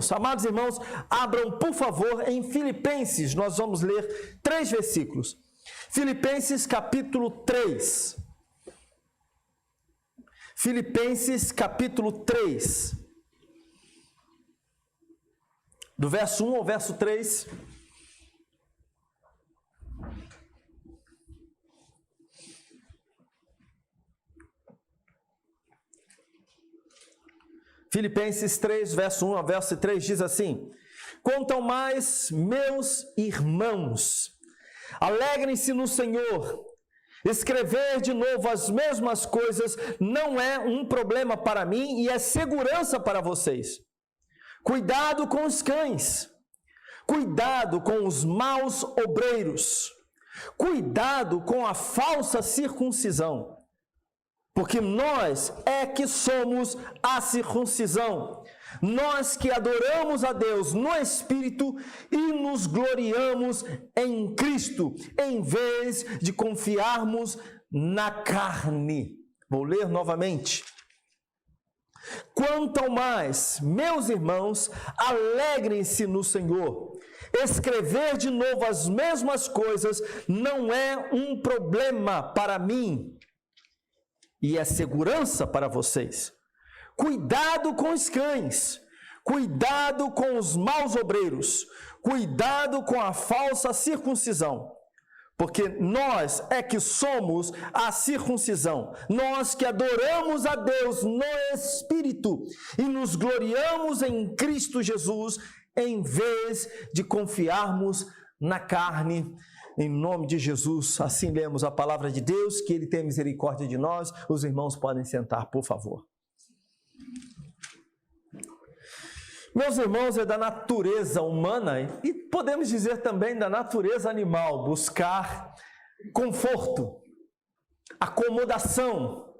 Deus. Amados irmãos, abram, por favor, em Filipenses. Nós vamos ler 3 versículos. Filipenses capítulo 3. Filipenses capítulo 3. Do verso 1 ao verso 3. Filipenses 3, verso 1 ao verso 3 diz assim: quanto ao mais, meus irmãos, alegrem-se no Senhor. Escrever de novo as mesmas coisas não é um problema para mim e é segurança para vocês. Cuidado com os cães, cuidado com os maus obreiros, cuidado com a falsa circuncisão. Porque nós é que somos a circuncisão, nós que adoramos a Deus no Espírito e nos gloriamos em Cristo, em vez de confiarmos na carne. Vou ler novamente. Quanto ao mais, meus irmãos, alegrem-se no Senhor. Escrever de novo as mesmas coisas não é um problema para mim. E é segurança para vocês. Cuidado com os cães, cuidado com os maus obreiros, cuidado com a falsa circuncisão, porque nós é que somos a circuncisão, nós que adoramos a Deus no Espírito e nos gloriamos em Cristo Jesus, em vez de confiarmos na carne. Em nome de Jesus, assim lemos a palavra de Deus, que Ele tem misericórdia de nós. Os irmãos podem sentar, por favor. Meus irmãos, é da natureza humana e podemos dizer também da natureza animal buscar conforto, acomodação,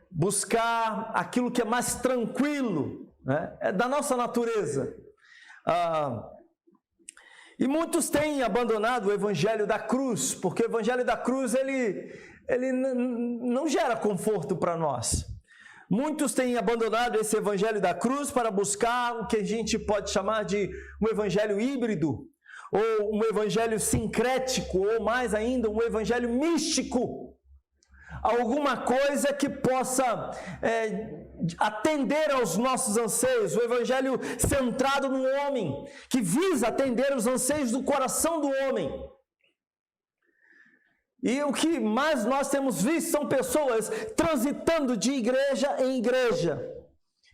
buscar aquilo que é mais tranquilo, né? É da nossa natureza. E muitos têm abandonado o evangelho da cruz, porque o evangelho da cruz ele não gera conforto para nós. Muitos têm abandonado esse evangelho da cruz para buscar o que a gente pode chamar de um evangelho híbrido, ou um evangelho sincrético, ou mais ainda, um evangelho místico. Alguma coisa que possa atender aos nossos anseios, o evangelho centrado no homem, que visa atender os anseios do coração do homem. E o que mais nós temos visto são pessoas transitando de igreja em igreja.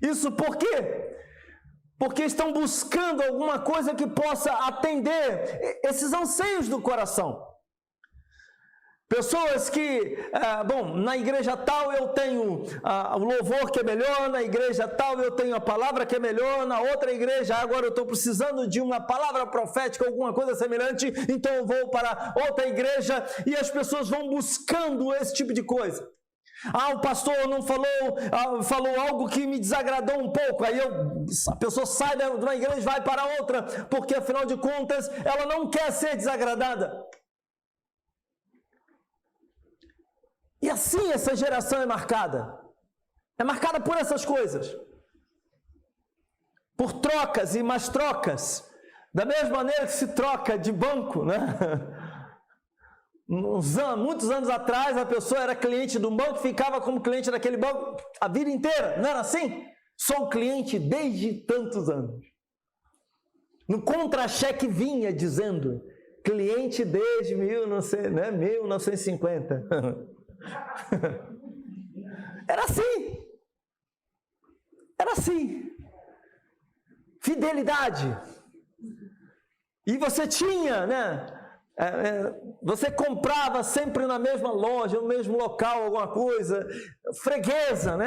Isso por quê? Porque estão buscando alguma coisa que possa atender esses anseios do coração. Pessoas que, na igreja tal eu tenho o louvor que é melhor, na igreja tal eu tenho a palavra que é melhor, na outra igreja agora eu estou precisando de uma palavra profética, alguma coisa semelhante, então eu vou para outra igreja, e as pessoas vão buscando esse tipo de coisa. O pastor não falou algo que me desagradou um pouco, aí a pessoa sai de uma igreja e vai para outra, porque afinal de contas ela não quer ser desagradada. E assim essa geração é marcada por essas coisas, por trocas e mais trocas, da mesma maneira que se troca de banco, né? Muitos anos atrás a pessoa era cliente de um banco, ficava como cliente daquele banco a vida inteira, não era assim? Sou cliente desde tantos anos. No contra-cheque vinha dizendo, cliente desde 1950. Era assim, fidelidade, e você tinha, você comprava sempre na mesma loja, no mesmo local, alguma coisa, freguesa,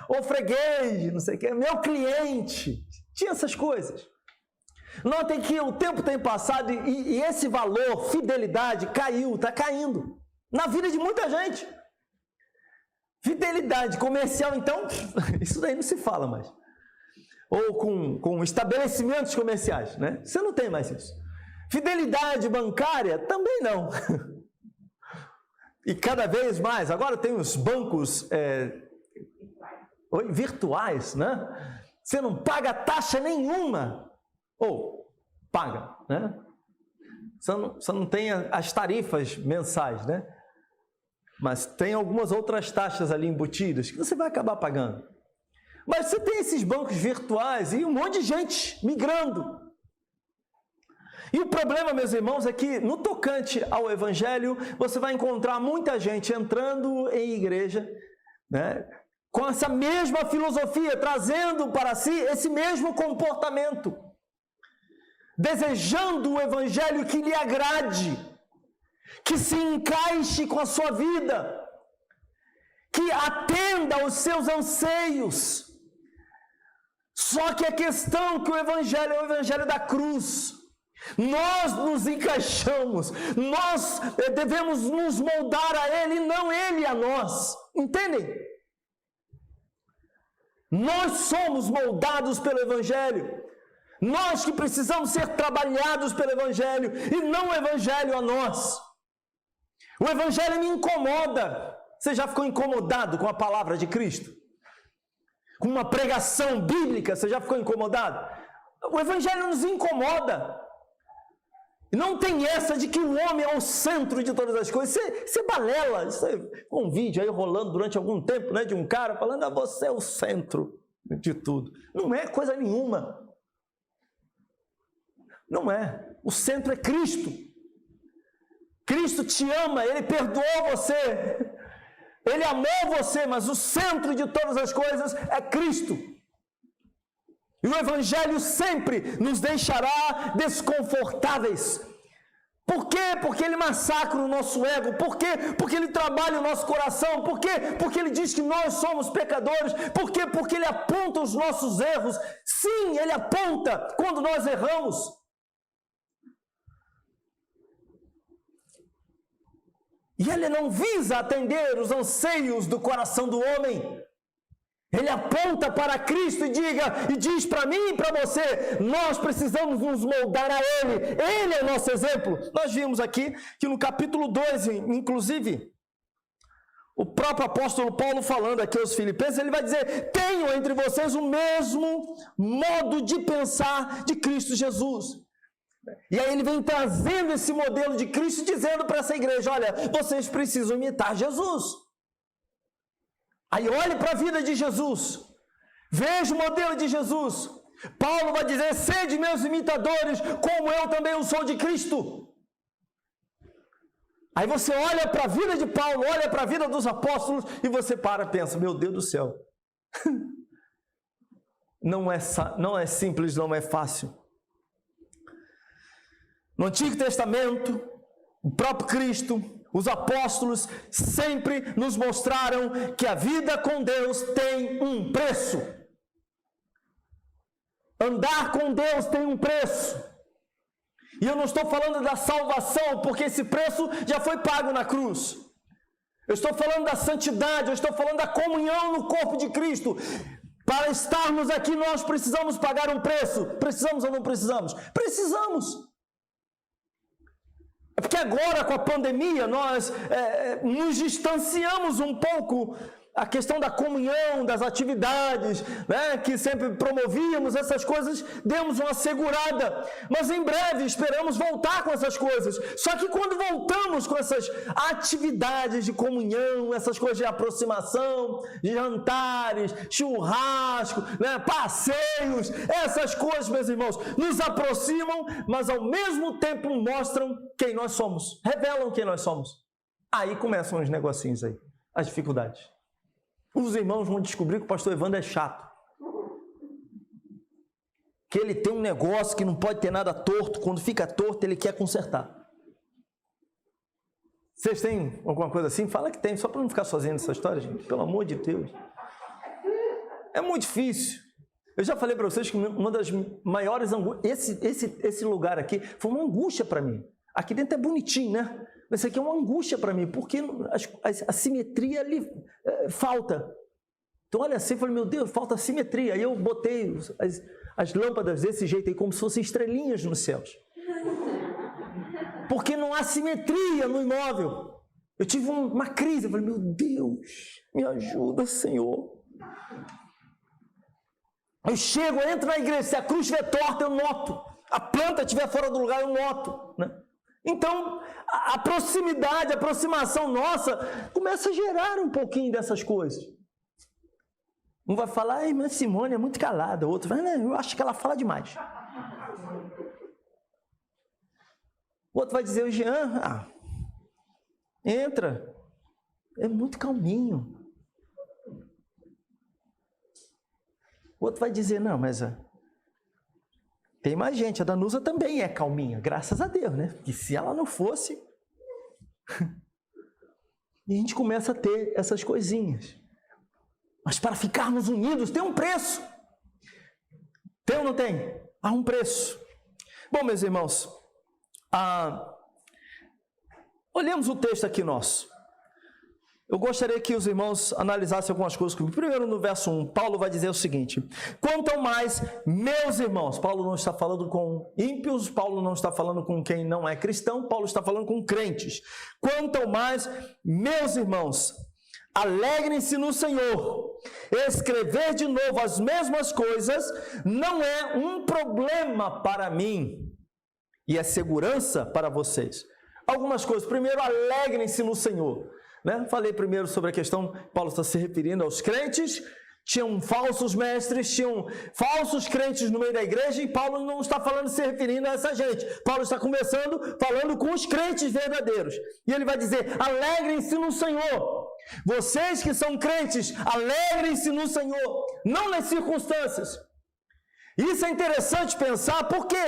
ou freguês, não sei o que, meu cliente, tinha essas coisas. Notem que o tempo tem passado e esse valor, fidelidade, está caindo na vida de muita gente. Fidelidade comercial, então, isso daí não se fala mais. Ou com estabelecimentos comerciais, Você não tem mais isso. Fidelidade bancária, também não. E cada vez mais, agora tem os bancos virtuais, Você não paga taxa nenhuma. Ou paga, né? Você não tem as tarifas mensais, né? Mas tem algumas outras taxas ali embutidas que você vai acabar pagando. Mas você tem esses bancos virtuais e um monte de gente migrando. E o problema, meus irmãos, é que no tocante ao Evangelho, você vai encontrar muita gente entrando em igreja, né, com essa mesma filosofia, trazendo para si esse mesmo comportamento, desejando o Evangelho que lhe agrade, que se encaixe com a sua vida, que atenda aos seus anseios. Só que a questão é que o Evangelho é o Evangelho da cruz. Nós nos encaixamos, nós devemos nos moldar a Ele, não Ele a nós. Entendem? Nós somos moldados pelo Evangelho. Nós que precisamos ser trabalhados pelo Evangelho e não o Evangelho a nós. O Evangelho me incomoda. Você já ficou incomodado com a palavra de Cristo? Com uma pregação bíblica, você já ficou incomodado? O Evangelho nos incomoda. Não tem essa de que o homem é o centro de todas as coisas. Isso é balela. Isso é um vídeo aí rolando durante algum tempo, né, de um cara falando, você é o centro de tudo. Não é coisa nenhuma. Não é. O centro é Cristo. Cristo te ama, Ele perdoou você. Ele amou você, mas o centro de todas as coisas é Cristo. E o Evangelho sempre nos deixará desconfortáveis. Por quê? Porque ele massacra o nosso ego. Por quê? Porque ele trabalha o nosso coração. Por quê? Porque ele diz que nós somos pecadores. Por quê? Porque ele aponta os nossos erros. Sim, ele aponta quando nós erramos. E ele não visa atender os anseios do coração do homem. Ele aponta para Cristo e diz para mim e para você, nós precisamos nos moldar a Ele. Ele é o nosso exemplo. Nós vimos aqui que no capítulo 2, inclusive, o próprio apóstolo Paulo falando aqui aos Filipenses, ele vai dizer, tenham entre vocês o mesmo modo de pensar de Cristo Jesus. E aí ele vem trazendo esse modelo de Cristo, dizendo para essa igreja, olha, vocês precisam imitar Jesus. Aí olhe para a vida de Jesus, veja o modelo de Jesus. Paulo vai dizer, sede meus imitadores, como eu também o sou de Cristo. Aí você olha para a vida de Paulo, olha para a vida dos apóstolos, e você para e pensa, meu Deus do céu, não é simples, não é fácil. No Antigo Testamento, o próprio Cristo, os apóstolos sempre nos mostraram que a vida com Deus tem um preço. Andar com Deus tem um preço. E eu não estou falando da salvação, porque esse preço já foi pago na cruz. Eu estou falando da santidade, eu estou falando da comunhão no corpo de Cristo. Para estarmos aqui, nós precisamos pagar um preço. Precisamos ou não precisamos? Precisamos. É porque agora, com a pandemia, nós nos distanciamos um pouco a questão da comunhão, das atividades, né, que sempre promovíamos, essas coisas, demos uma segurada. Mas em breve esperamos voltar com essas coisas. Só que quando voltamos com essas atividades de comunhão, essas coisas de aproximação, de jantares, churrasco, né, passeios, essas coisas, meus irmãos, nos aproximam, mas ao mesmo tempo mostram quem nós somos, revelam quem nós somos. Aí começam os negocinhos aí, as dificuldades. Os irmãos vão descobrir que o pastor Evandro é chato. Que ele tem um negócio que não pode ter nada torto. Quando fica torto, ele quer consertar. Vocês têm alguma coisa assim? Fala que tem, só para não ficar sozinho nessa história, gente. Pelo amor de Deus. É muito difícil. Eu já falei para vocês que uma das maiores angústias... Esse lugar aqui foi uma angústia para mim. Aqui dentro é bonitinho, né? Mas isso aqui é uma angústia para mim, porque a simetria ali falta. Então, olha assim, eu falei, meu Deus, falta simetria. Aí eu botei as lâmpadas desse jeito aí, como se fossem estrelinhas nos céus. Porque não há simetria no imóvel. Eu tive uma crise, eu falei, meu Deus, me ajuda, Senhor. Eu chego, eu entro na igreja, se a cruz estiver torta, eu noto. A planta estiver fora do lugar, eu noto, né? Então, a proximidade, a aproximação nossa começa a gerar um pouquinho dessas coisas. Um vai falar, a irmã Simone é muito calada. O outro vai, eu acho que ela fala demais. O outro vai dizer, o Jean, entra, é muito calminho. O outro vai dizer, não, mas tem mais gente, a Danusa também é calminha, graças a Deus, né? Porque se ela não fosse... E a gente começa a ter essas coisinhas. Mas para ficarmos unidos tem um preço. Tem ou não tem? Há um preço. Bom, meus irmãos, olhemos o texto aqui nosso. Eu gostaria que os irmãos analisassem algumas coisas comigo. Primeiro, no verso 1, Paulo vai dizer o seguinte: quanto ao mais, meus irmãos, Paulo não está falando com ímpios, Paulo não está falando com quem não é cristão, Paulo está falando com crentes. Quanto ao mais, meus irmãos, alegrem-se no Senhor. Escrever de novo as mesmas coisas não é um problema para mim, e é segurança para vocês. Algumas coisas. Primeiro, alegrem-se no Senhor. Falei primeiro sobre a questão, Paulo está se referindo aos crentes, tinham falsos mestres, tinham falsos crentes no meio da igreja, e Paulo não está se referindo a essa gente. Paulo está falando com os crentes verdadeiros. E ele vai dizer, alegrem-se no Senhor. Vocês que são crentes, alegrem-se no Senhor, não nas circunstâncias. Isso é interessante pensar, por quê?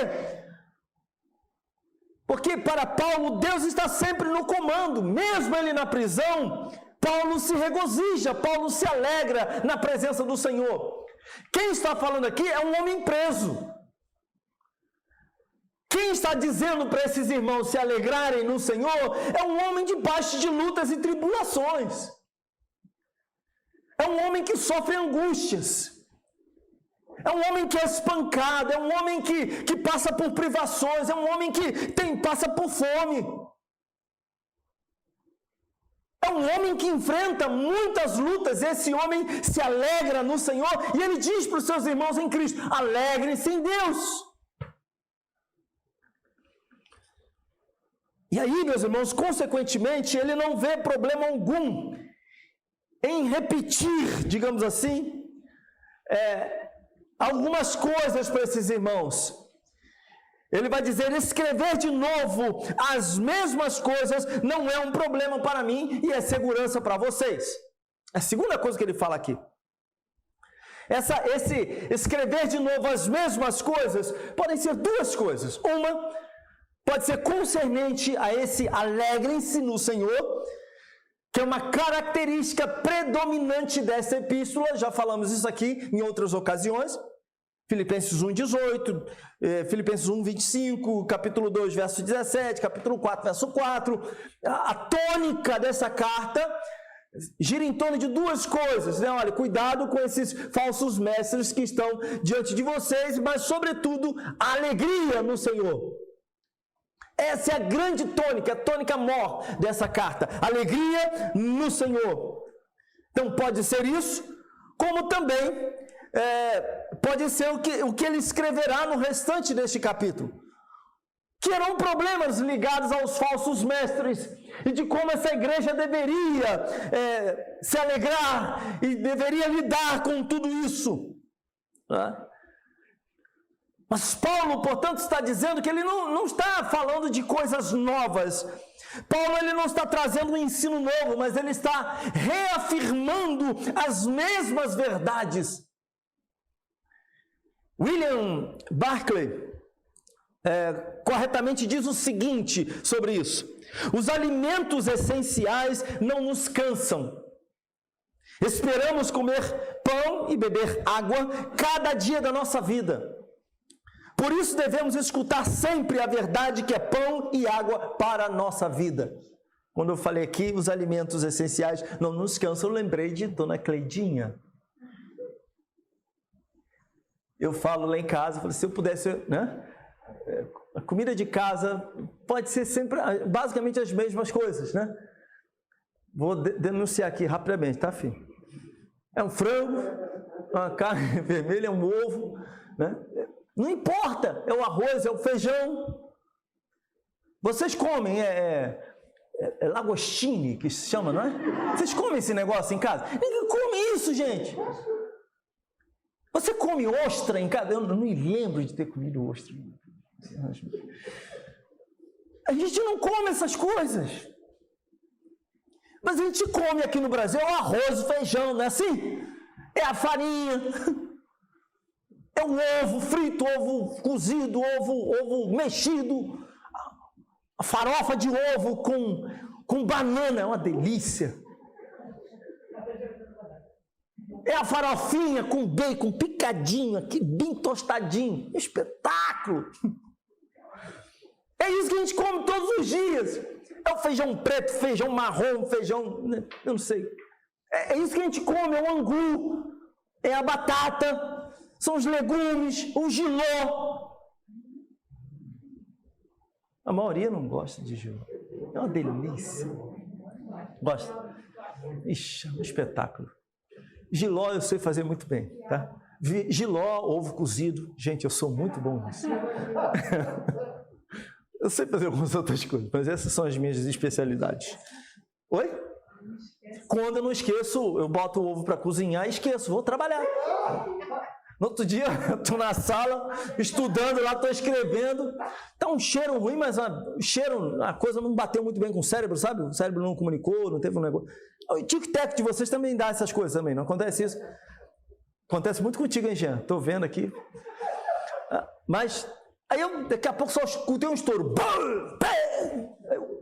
Porque para Paulo, Deus está sempre no comando. Mesmo ele na prisão, Paulo se regozija, Paulo se alegra na presença do Senhor. Quem está falando aqui é um homem preso. Quem está dizendo para esses irmãos se alegrarem no Senhor é um homem debaixo de lutas e tribulações. É um homem que sofre angústias. É um homem que é espancado, é um homem que passa por privações, é um homem que passa por fome. É um homem que enfrenta muitas lutas. Esse homem se alegra no Senhor e ele diz para os seus irmãos em Cristo, alegrem-se em Deus. E aí, meus irmãos, consequentemente, ele não vê problema algum em repetir, digamos assim, algumas coisas para esses irmãos. Ele vai dizer, escrever de novo as mesmas coisas não é um problema para mim e é segurança para vocês. É a segunda coisa que ele fala aqui. Esse escrever de novo as mesmas coisas podem ser duas coisas. Uma pode ser concernente a esse alegrem-se no Senhor, que é uma característica predominante dessa epístola. Já falamos isso aqui em outras ocasiões. Filipenses 1:18, Filipenses 1:25, capítulo 2, verso 17, capítulo 4, verso 4. A tônica dessa carta gira em torno de duas coisas, né? Olha, cuidado com esses falsos mestres que estão diante de vocês, mas sobretudo a alegria no Senhor. Essa é a grande tônica, a tônica mor dessa carta. Alegria no Senhor. Então pode ser isso, como também pode ser o que ele escreverá no restante deste capítulo. Que eram problemas ligados aos falsos mestres e de como essa igreja deveria se alegrar e deveria lidar com tudo isso. Mas Paulo, portanto, está dizendo que ele não está falando de coisas novas. Paulo ele não está trazendo um ensino novo, mas ele está reafirmando as mesmas verdades. William Barclay corretamente diz o seguinte sobre isso: os alimentos essenciais não nos cansam. Esperamos comer pão e beber água cada dia da nossa vida. Por isso devemos escutar sempre a verdade que é pão e água para a nossa vida. Quando eu falei aqui, os alimentos essenciais não nos cansam, eu lembrei de Dona Cleidinha. Eu falo lá em casa, se eu pudesse, né? A comida de casa pode ser sempre, basicamente as mesmas coisas, né? Vou denunciar aqui rapidamente, tá, filho? É um frango, uma carne vermelha, é um ovo, né? Não importa, é o arroz, é o feijão. Vocês comem, lagostini, que se chama, não é? Vocês comem esse negócio em casa? Ninguém come isso, gente. Você come ostra em casa? Eu não me lembro de ter comido ostra. A gente não come essas coisas. Mas a gente come aqui no Brasil o arroz, o feijão, não é assim? É a farinha, é o ovo frito, ovo cozido, ovo mexido, a farofa de ovo com banana, é uma delícia. É a farofinha com bacon picadinho aqui, bem tostadinho, espetáculo. É isso que a gente come todos os dias. É o feijão preto, feijão marrom, feijão, eu não sei. É isso que a gente come, é o angu, é a batata, são os legumes, o jiló. A maioria não gosta de jiló. É uma delícia. Gosta? Ixi, é um espetáculo. Jiló eu sei fazer muito bem, tá? Jiló, ovo cozido. Gente, eu sou muito bom nisso. Eu sei fazer algumas outras coisas, mas essas são as minhas especialidades. Oi? Quando eu não esqueço, eu boto o ovo para cozinhar e esqueço, vou trabalhar. No outro dia, eu estou na sala, estudando lá, estou escrevendo. Está um cheiro ruim, mas a coisa não bateu muito bem com o cérebro, sabe? O cérebro não comunicou, não teve um negócio. O tic-tac de vocês também dá essas coisas também, não acontece isso? Acontece muito contigo, hein, Jean? Estou vendo aqui. Mas, aí eu, daqui a pouco, só escutei um estouro.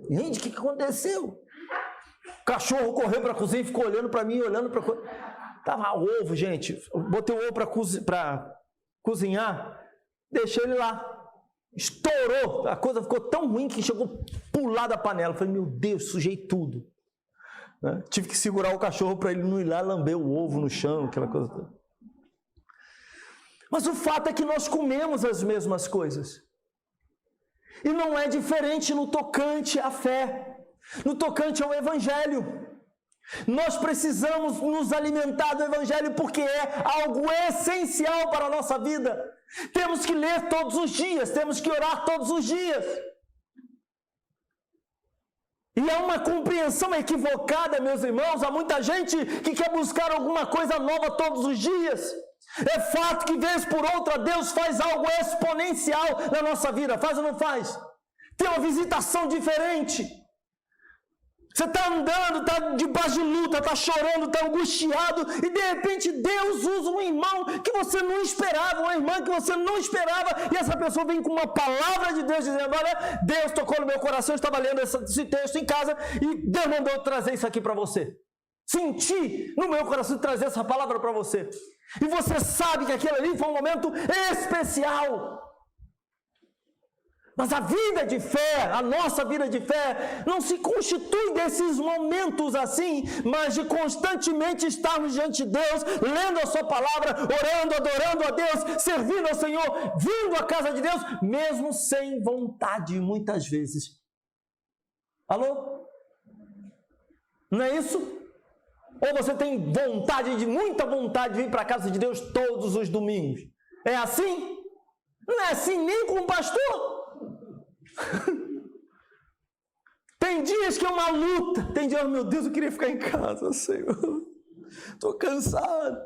Gente, o que aconteceu? O cachorro correu para a cozinha e ficou olhando para mim, olhando para a coisa. Tava ovo, gente. Eu botei o ovo para cozinhar, deixei ele lá. Estourou. A coisa ficou tão ruim que chegou a pular da panela. Eu falei, meu Deus, sujei tudo. Né? Tive que segurar o cachorro para ele não ir lá lamber o ovo no chão, aquela coisa toda. Mas o fato é que nós comemos as mesmas coisas. E não é diferente no tocante à fé, no tocante ao Evangelho. Nós precisamos nos alimentar do Evangelho porque é algo essencial para a nossa vida. Temos que ler todos os dias, temos que orar todos os dias. E há uma compreensão equivocada, meus irmãos, há muita gente que quer buscar alguma coisa nova todos os dias. É fato que, vez por outra, Deus faz algo exponencial na nossa vida, faz ou não faz? Tem uma visitação diferente. Você está andando, está debaixo de luta, está chorando, está angustiado, e de repente Deus usa um irmão que você não esperava, uma irmã que você não esperava, e essa pessoa vem com uma palavra de Deus dizendo, olha, Deus tocou no meu coração, eu estava lendo esse texto em casa, e Deus mandou trazer isso aqui para você. Senti no meu coração trazer essa palavra para você. E você sabe que aquele ali foi um momento especial. Mas a vida de fé, a nossa vida de fé, não se constitui desses momentos assim, mas de constantemente estarmos diante de Deus, lendo a sua palavra, orando, adorando a Deus, servindo ao Senhor, vindo à casa de Deus, mesmo sem vontade, muitas vezes. Alô? Não é isso? Ou você tem muita vontade de vir para a casa de Deus todos os domingos? É assim? Não é assim nem com o pastor. Tem dias que é uma luta. Tem dias, meu Deus, eu queria ficar em casa, Senhor. Estou cansado.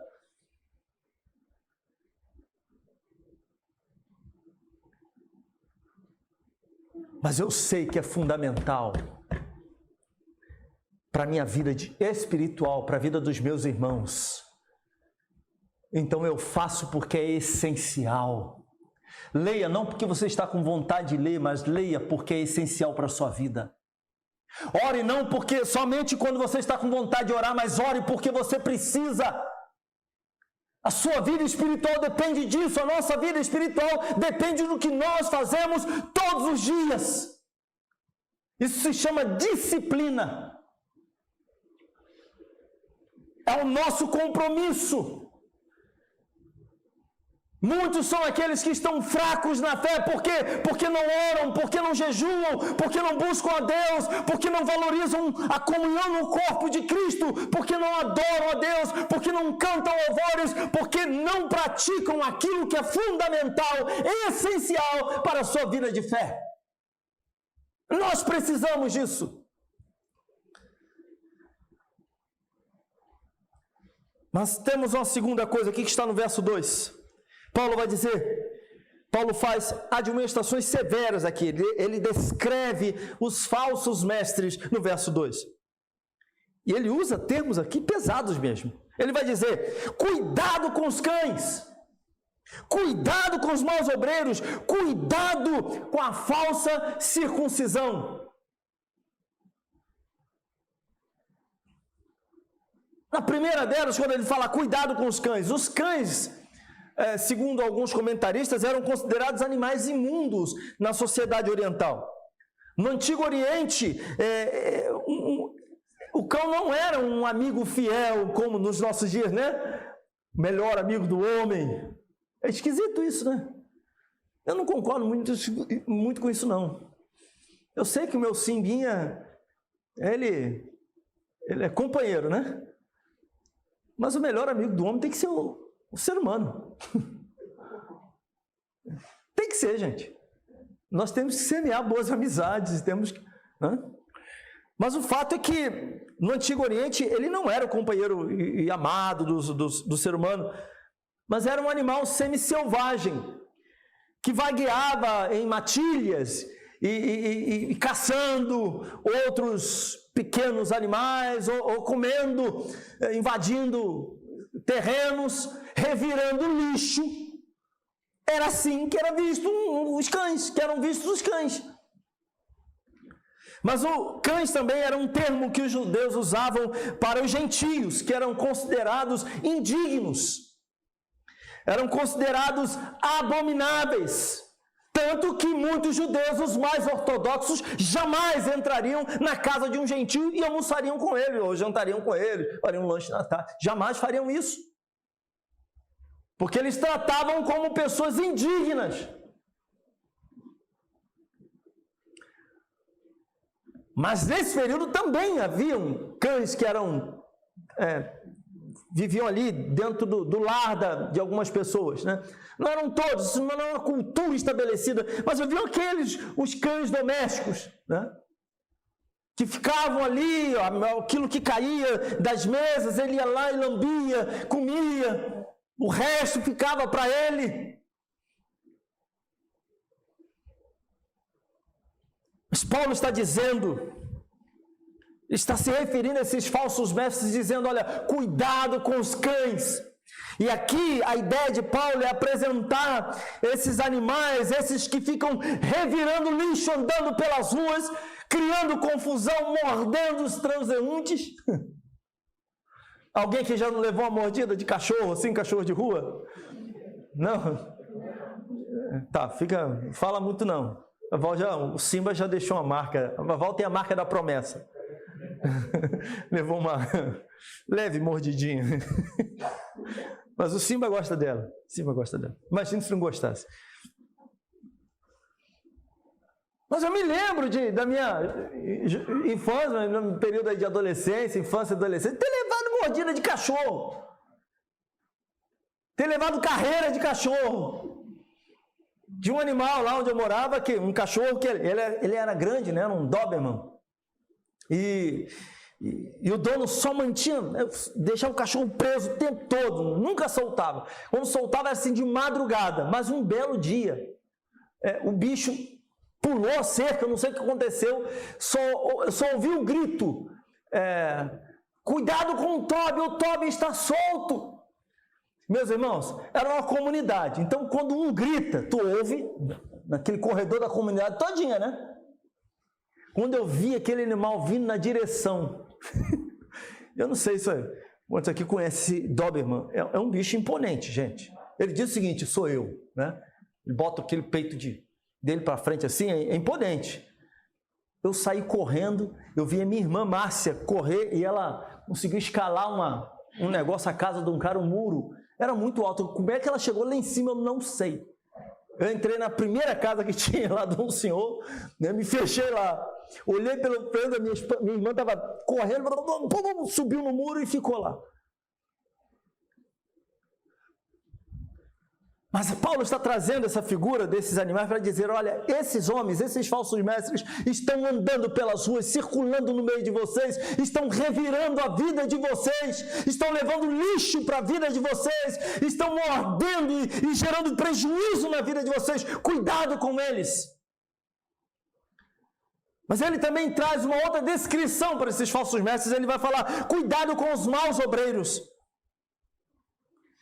Mas eu sei que é fundamental para a minha vida espiritual, para a vida dos meus irmãos. Então eu faço porque é essencial. Leia não porque você está com vontade de ler, mas leia porque é essencial para a sua vida. Ore não porque somente quando você está com vontade de orar, mas ore porque você precisa. A sua vida espiritual depende disso, a nossa vida espiritual depende do que nós fazemos todos os dias. Isso se chama disciplina. É o nosso compromisso. Muitos são aqueles que estão fracos na fé, por quê? Porque não oram, porque não jejuam, porque não buscam a Deus, porque não valorizam a comunhão no corpo de Cristo, porque não adoram a Deus, porque não cantam louvores, porque não praticam aquilo que é fundamental, essencial para a sua vida de fé. Nós precisamos disso. Mas temos uma segunda coisa aqui que está no verso 2. Paulo vai dizer, Paulo faz admoestações severas aqui, ele descreve os falsos mestres no verso 2. E ele usa termos aqui pesados mesmo. Ele vai dizer, cuidado com os cães, cuidado com os maus obreiros, cuidado com a falsa circuncisão. Na primeira delas, quando ele fala cuidado com os cães, segundo alguns comentaristas, eram considerados animais imundos na sociedade oriental. No Antigo Oriente, o cão não era um amigo fiel, como nos nossos dias, né? Melhor amigo do homem. É esquisito isso, né? Eu não concordo muito com isso, não. Eu sei que o meu Simbinha, ele é companheiro, né? Mas o melhor amigo do homem tem que ser o ser humano. Tem que ser, gente. Nós temos que semear boas amizades, temos que... Né? Mas o fato é que no Antigo Oriente ele não era o companheiro e amado do ser humano, mas era um animal semi-selvagem, que vagueava em matilhas e caçando outros pequenos animais, ou comendo, invadindo terrenos, revirando lixo. Era assim que era visto os cães, que eram vistos os cães. Mas o cães também era um termo que os judeus usavam para os gentios, que eram considerados indignos, eram considerados abomináveis. Tanto que muitos judeus, os mais ortodoxos, jamais entrariam na casa de um gentio e almoçariam com ele, ou jantariam com ele, fariam um lanche na tarde. Jamais fariam isso. Porque eles tratavam como pessoas indignas. Mas nesse período também haviam cães que viviam ali dentro do lar de algumas pessoas, né? Não eram todos, isso não era uma cultura estabelecida, mas haviam os cães domésticos, né? Que ficavam ali, aquilo que caía das mesas, ele ia lá e lambia, comia, o resto ficava para ele. Mas Paulo está dizendo, está se referindo a esses falsos mestres, dizendo, olha, cuidado com os cães. E aqui a ideia de Paulo é apresentar esses animais, esses que ficam revirando lixo, andando pelas ruas, criando confusão, mordendo os transeuntes. Alguém que já não levou uma mordida de cachorro, assim, cachorro de rua? Não? Tá, fala muito não. O Simba já deixou uma marca, a Val tem a marca da promessa. Levou uma leve mordidinha. Mas o Simba gosta dela. Imagina se não gostasse. Mas eu me lembro da minha infância, no período de adolescência, infância e adolescência, ter levado mordida de cachorro. Ter levado carreira de cachorro. De um animal lá onde eu morava, um cachorro que ele era grande, né? Era um Doberman. E o dono só mantinha, deixava o cachorro preso o tempo todo, nunca soltava. Quando soltava era assim de madrugada, mas um belo dia, o bicho pulou a cerca, não sei o que aconteceu, só ouvi um grito, cuidado com o Toby está solto. Meus irmãos, era uma comunidade, então quando um grita, tu ouve, naquele corredor da comunidade todinha, né? Quando eu vi aquele animal vindo na direção, eu não sei se quantos aqui conhece Doberman, é um bicho imponente, gente. Ele diz o seguinte, sou eu, né? Ele bota aquele peito dele para frente assim, é imponente. Eu saí correndo, eu vi a minha irmã Márcia correr e ela conseguiu escalar um negócio, a casa de um cara, um muro, Era muito alto. Como é que ela chegou lá em cima, eu não sei. Eu entrei na primeira casa que tinha lá de um senhor, né, me fechei lá. Olhei pelo prendo, minha irmã estava correndo, subiu no muro e ficou lá. Mas Paulo está trazendo essa figura desses animais para dizer, olha, esses homens, esses falsos mestres estão andando pelas ruas, circulando no meio de vocês, estão revirando a vida de vocês, estão levando lixo para a vida de vocês, estão mordendo e gerando prejuízo na vida de vocês. Cuidado com eles. Mas ele também traz uma outra descrição para esses falsos mestres. Ele vai falar, cuidado com os maus obreiros.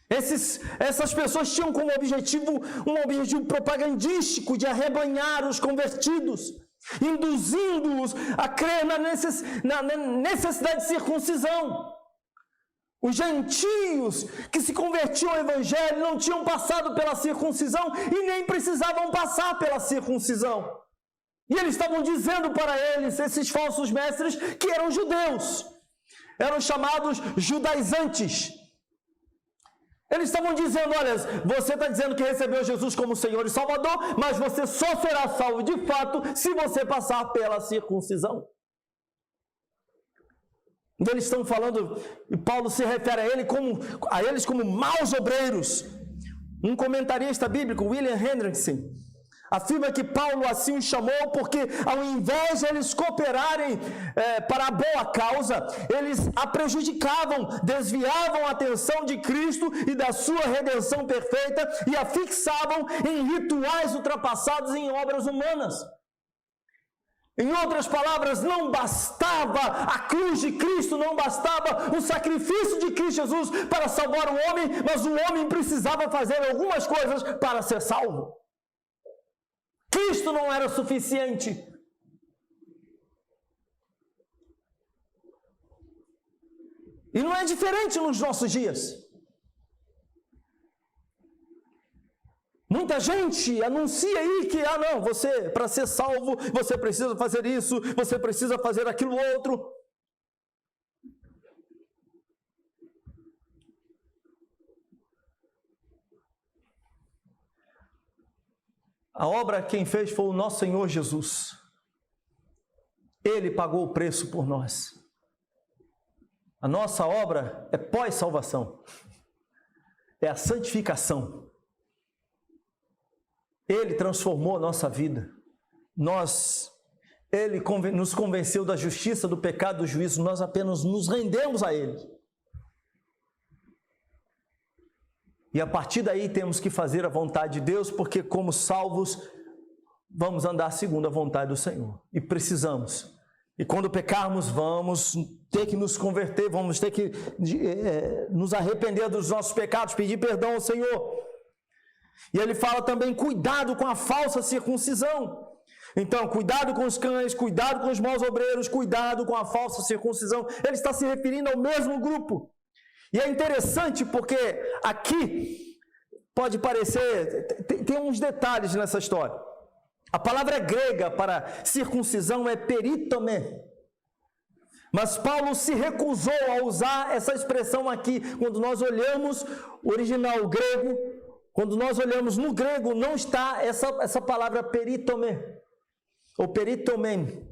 Essas pessoas tinham como objetivo um objetivo propagandístico de arrebanhar os convertidos, induzindo-os a crer na necessidade de circuncisão. Os gentios que se convertiam ao evangelho não tinham passado pela circuncisão e nem precisavam passar pela circuncisão. E eles estavam dizendo para eles, esses falsos mestres, que eram judeus, eram chamados judaizantes. Eles estavam dizendo, olha, você está dizendo que recebeu Jesus como Senhor e Salvador, mas você só será salvo de fato se você passar pela circuncisão. Então eles estão falando, e Paulo se refere a eles como maus obreiros. Um comentarista bíblico, William Hendrickson, afirma que Paulo assim os chamou porque ao invés de eles cooperarem para a boa causa, eles a prejudicavam, desviavam a atenção de Cristo e da sua redenção perfeita e a fixavam em rituais ultrapassados em obras humanas. Em outras palavras, não bastava a cruz de Cristo, não bastava o sacrifício de Cristo Jesus para salvar o homem, mas o homem precisava fazer algumas coisas para ser salvo. Cristo não era suficiente. E não é diferente nos nossos dias. Muita gente anuncia aí que, não, você, para ser salvo, você precisa fazer isso, você precisa fazer aquilo outro. A obra quem fez foi o nosso Senhor Jesus. Ele pagou o preço por nós. A nossa obra é pós-salvação. É a santificação. Ele transformou a nossa vida. Ele nos convenceu da justiça, do pecado, do juízo. Nós apenas nos rendemos a Ele. E a partir daí temos que fazer a vontade de Deus, porque como salvos, vamos andar segundo a vontade do Senhor. E precisamos. E quando pecarmos, vamos ter que nos converter, vamos ter que nos arrepender dos nossos pecados, pedir perdão ao Senhor. E ele fala também, cuidado com a falsa circuncisão. Então, cuidado com os cães, cuidado com os maus obreiros, cuidado com a falsa circuncisão. Ele está se referindo ao mesmo grupo. E é interessante porque aqui pode parecer, tem uns detalhes nessa história. A palavra grega para circuncisão é peritomé. Mas Paulo se recusou a usar essa expressão aqui. Quando nós olhamos o original grego, quando nós olhamos no grego, não está essa palavra peritomé, ou peritomém.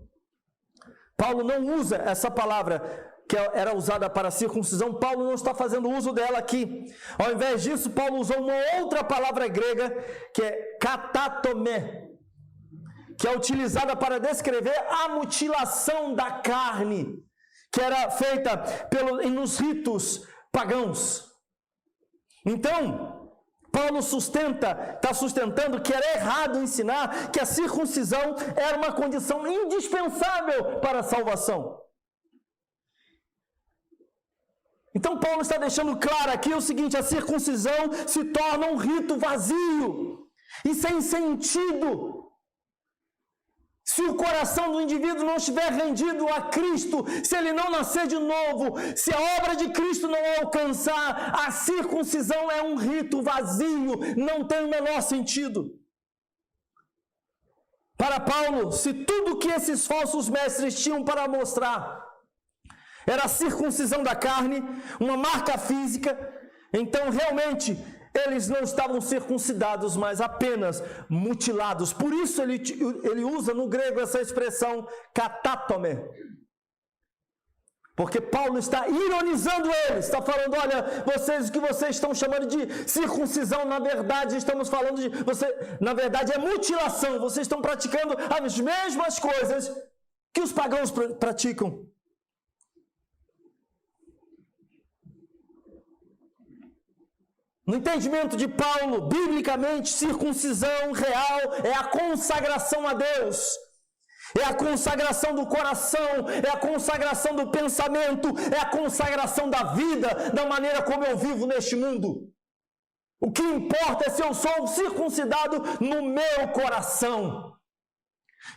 Paulo não usa essa palavra que era usada para circuncisão. Paulo não está fazendo uso dela aqui. Ao invés disso, Paulo usou uma outra palavra grega, que é katatomé, que é utilizada para descrever a mutilação da carne, que era feita nos ritos pagãos. Então, Paulo está sustentando que era errado ensinar que a circuncisão era uma condição indispensável para a salvação. Então Paulo está deixando claro aqui o seguinte: a circuncisão se torna um rito vazio e sem sentido se o coração do indivíduo não estiver rendido a Cristo, se ele não nascer de novo, se a obra de Cristo não alcançar. A circuncisão é um rito vazio, não tem o menor sentido. Para Paulo, se tudo que esses falsos mestres tinham para mostrar era a circuncisão da carne, uma marca física, Então, realmente, eles não estavam circuncidados, mas apenas mutilados. Por isso ele usa no grego essa expressão katatome. Porque Paulo está ironizando eles, está falando, olha, o que vocês estão chamando de circuncisão, na verdade, estamos falando de, na verdade é mutilação, vocês estão praticando as mesmas coisas que os pagãos praticam. No entendimento de Paulo, biblicamente, circuncisão real é a consagração a Deus. É a consagração do coração, é a consagração do pensamento, é a consagração da vida, da maneira como eu vivo neste mundo. O que importa é se eu sou circuncidado no meu coração.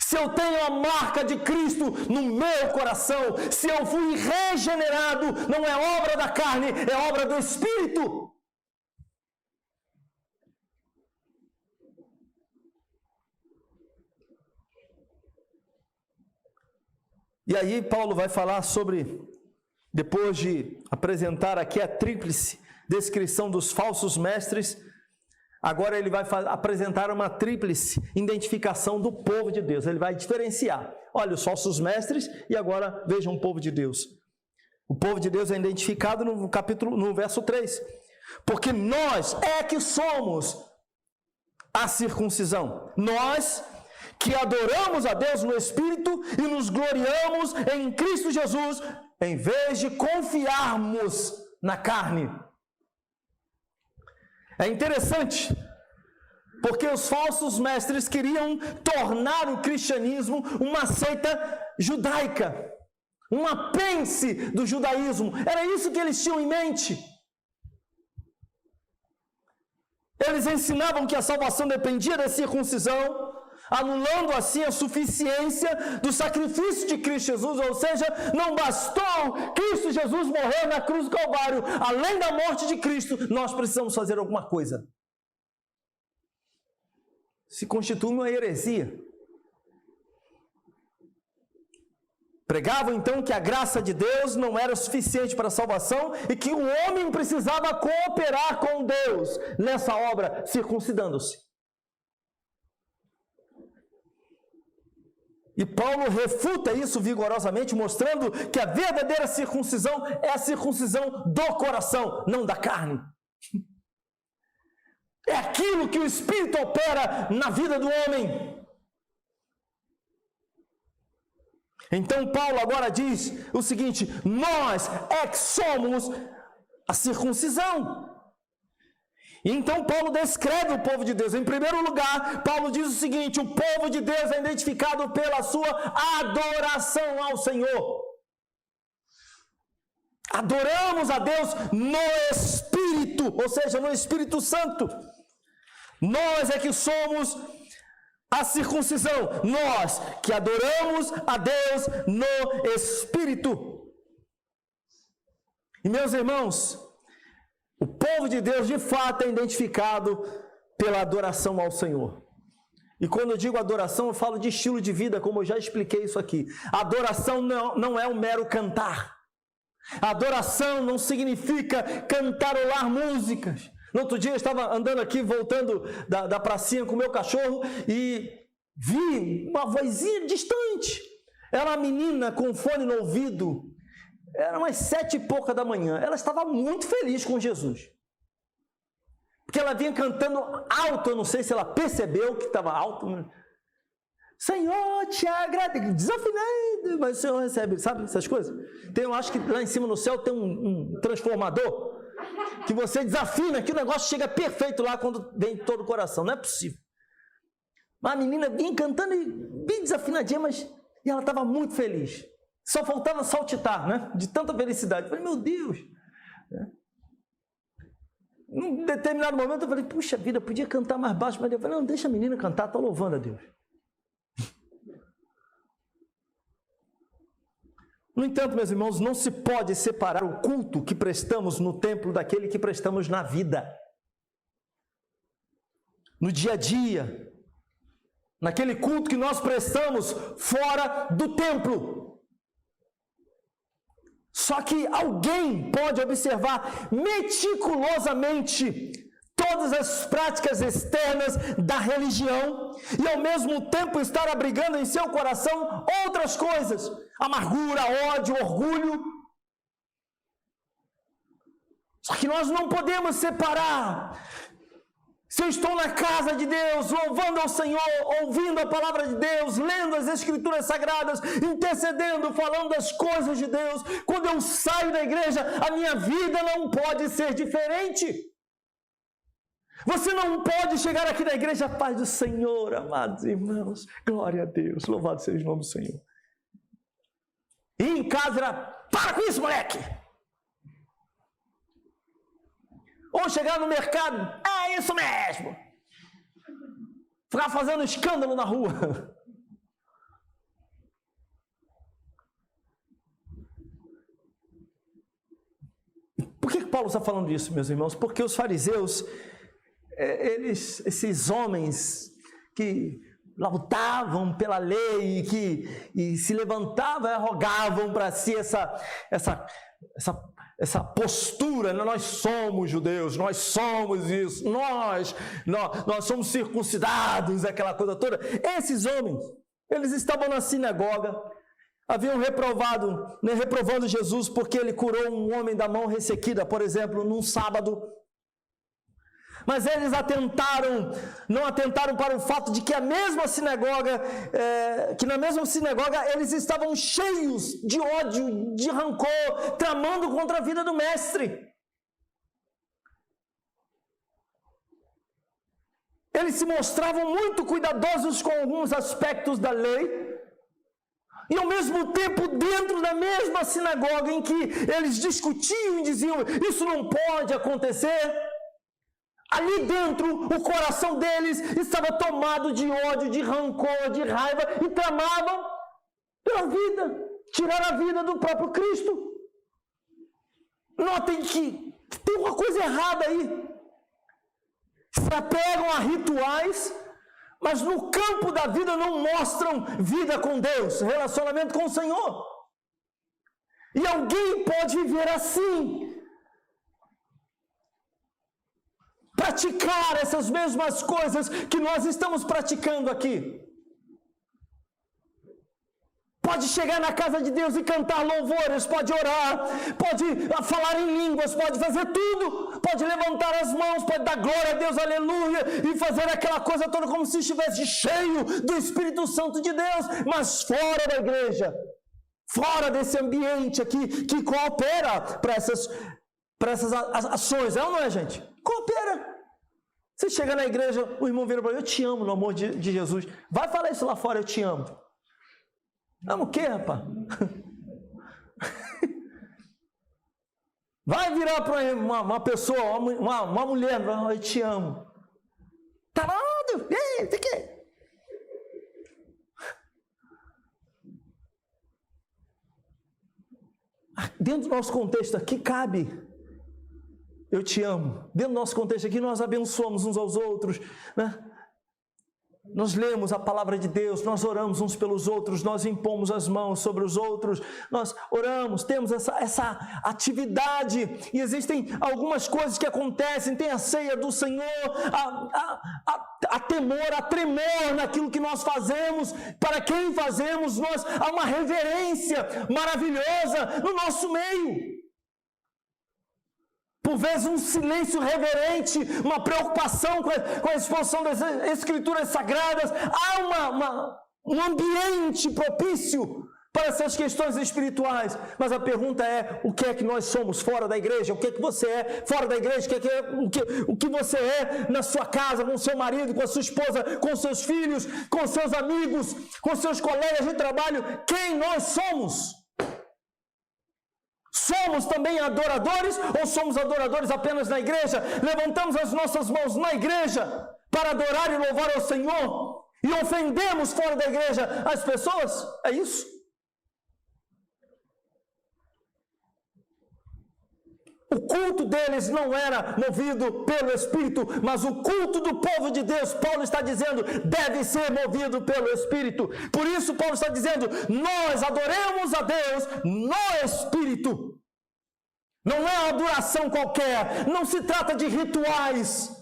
Se eu tenho a marca de Cristo no meu coração, se eu fui regenerado, não é obra da carne, é obra do Espírito. E aí Paulo vai falar sobre, depois de apresentar aqui a tríplice descrição dos falsos mestres, agora ele vai apresentar uma tríplice identificação do povo de Deus. Ele vai diferenciar, olha, os falsos mestres e agora vejam o povo de Deus. O povo de Deus é identificado no verso 3. Porque nós é que somos a circuncisão. Nós que adoramos a Deus no Espírito e nos gloriamos em Cristo Jesus, em vez de confiarmos na carne. É interessante, porque os falsos mestres queriam tornar o cristianismo uma seita judaica, um apêndice do judaísmo. Era isso que eles tinham em mente. Eles ensinavam que a salvação dependia da circuncisão, anulando assim a suficiência do sacrifício de Cristo Jesus, ou seja, não bastou Cristo Jesus morrer na cruz do Calvário, além da morte de Cristo, nós precisamos fazer alguma coisa. Se constitui uma heresia. Pregavam então que a graça de Deus não era suficiente para a salvação e que o homem precisava cooperar com Deus nessa obra, circuncidando-se. E Paulo refuta isso vigorosamente, mostrando que a verdadeira circuncisão é a circuncisão do coração, não da carne. É aquilo que o Espírito opera na vida do homem. Então Paulo agora diz o seguinte: nós é que somos a circuncisão. Então Paulo descreve o povo de Deus. Em primeiro lugar, Paulo diz o seguinte: o povo de Deus é identificado pela sua adoração ao Senhor. Adoramos a Deus no Espírito, ou seja, no Espírito Santo. Nós é que somos a circuncisão, nós que adoramos a Deus no Espírito. E meus irmãos, o povo de Deus, de fato, é identificado pela adoração ao Senhor. E quando eu digo adoração, eu falo de estilo de vida, como eu já expliquei isso aqui. A adoração não é um mero cantar. A adoração não significa cantarolar músicas. No outro dia eu estava andando aqui, voltando da pracinha com o meu cachorro e vi uma vozinha distante. Era uma menina com fone no ouvido. Era umas 7h pouca da manhã. Ela estava muito feliz com Jesus. Porque ela vinha cantando alto. Eu não sei se ela percebeu que estava alto. Senhor, te agradeço. Desafinei, mas o Senhor recebe, sabe essas coisas? Eu acho que lá em cima no céu tem um transformador que você desafina, que o negócio chega perfeito lá quando vem todo o coração. Não é possível. Mas a menina vinha cantando e bem desafinadinha, e ela estava muito feliz. Só faltava saltitar, né? De tanta felicidade. Eu falei, meu Deus. Num determinado momento eu falei, puxa vida, podia cantar mais baixo, mas eu falei, não, deixa a menina cantar, está louvando a Deus. No entanto, meus irmãos, não se pode separar o culto que prestamos no templo daquele que prestamos na vida. No dia a dia. Naquele culto que nós prestamos fora do templo. Só que alguém pode observar meticulosamente todas as práticas externas da religião e ao mesmo tempo estar abrigando em seu coração outras coisas: amargura, ódio, orgulho. Só que nós não podemos separar. Se eu estou na casa de Deus, louvando ao Senhor, ouvindo a palavra de Deus, lendo as Escrituras Sagradas, intercedendo, falando das coisas de Deus, quando eu saio da igreja, a minha vida não pode ser diferente. Você não pode chegar aqui na igreja, a paz do Senhor, amados irmãos, glória a Deus, louvado seja o nome do Senhor. E em casa era, para com isso, moleque! Ou chegar no mercado, é isso mesmo! Ficar fazendo escândalo na rua. Por que Paulo está falando disso, meus irmãos? Porque os fariseus, esses homens que lutavam pela lei e se levantavam e arrogavam para si essa postura: nós somos judeus, nós somos isso, nós somos circuncidados, aquela coisa toda. Esses homens, eles estavam na sinagoga, haviam reprovando Jesus porque ele curou um homem da mão ressequida, por exemplo, num sábado. Mas eles não atentaram para o fato de que na mesma sinagoga eles estavam cheios de ódio, de rancor, tramando contra a vida do mestre. Eles se mostravam muito cuidadosos com alguns aspectos da lei, e ao mesmo tempo, dentro da mesma sinagoga em que eles discutiam e diziam: isso não pode acontecer, ali dentro, o coração deles estava tomado de ódio, de rancor, de raiva, e tramavam pela vida, tirar a vida do próprio Cristo. Notem que tem uma coisa errada aí. Se apegam a rituais, mas no campo da vida não mostram vida com Deus, relacionamento com o Senhor. E alguém pode viver assim, praticar essas mesmas coisas que nós estamos praticando aqui. Pode chegar na casa de Deus e cantar louvores, pode orar, pode falar em línguas, pode fazer tudo, pode levantar as mãos, pode dar glória a Deus, aleluia, e fazer aquela coisa toda como se estivesse cheio do Espírito Santo de Deus, mas fora da igreja, fora desse ambiente aqui que coopera para essas ações, é ou não é, gente? Coopera. Você chega na igreja, o irmão vira para mim: eu te amo no amor de Jesus. Vai falar isso lá fora: eu te amo. Amo o quê, rapaz? Vai virar para uma pessoa, uma mulher: eu te amo. Tá nada, ei, o que? Dentro do nosso contexto aqui cabe: eu te amo. Dentro do nosso contexto aqui, nós abençoamos uns aos outros, né? Nós lemos a palavra de Deus, nós oramos uns pelos outros, nós impomos as mãos sobre os outros, nós oramos, temos essa atividade, e existem algumas coisas que acontecem, tem a ceia do Senhor, a temor, a tremor naquilo que nós fazemos, para quem fazemos, há uma reverência maravilhosa no nosso meio. Por vezes um silêncio reverente, uma preocupação com a exposição das Escrituras Sagradas. Há um ambiente propício para essas questões espirituais. Mas a pergunta é: o que é que nós somos fora da igreja? O que é que você é fora da igreja? O que você é na sua casa, com o seu marido, com a sua esposa, com seus filhos, com seus amigos, com seus colegas de trabalho? Quem nós somos? Somos também adoradores ou somos adoradores apenas na igreja? Levantamos as nossas mãos na igreja para adorar e louvar ao Senhor e ofendemos fora da igreja as pessoas? É isso? O culto deles não era movido pelo Espírito, mas o culto do povo de Deus, Paulo está dizendo, deve ser movido pelo Espírito. Por isso Paulo está dizendo, nós adoremos a Deus no Espírito. Não é uma adoração qualquer, não se trata de rituais.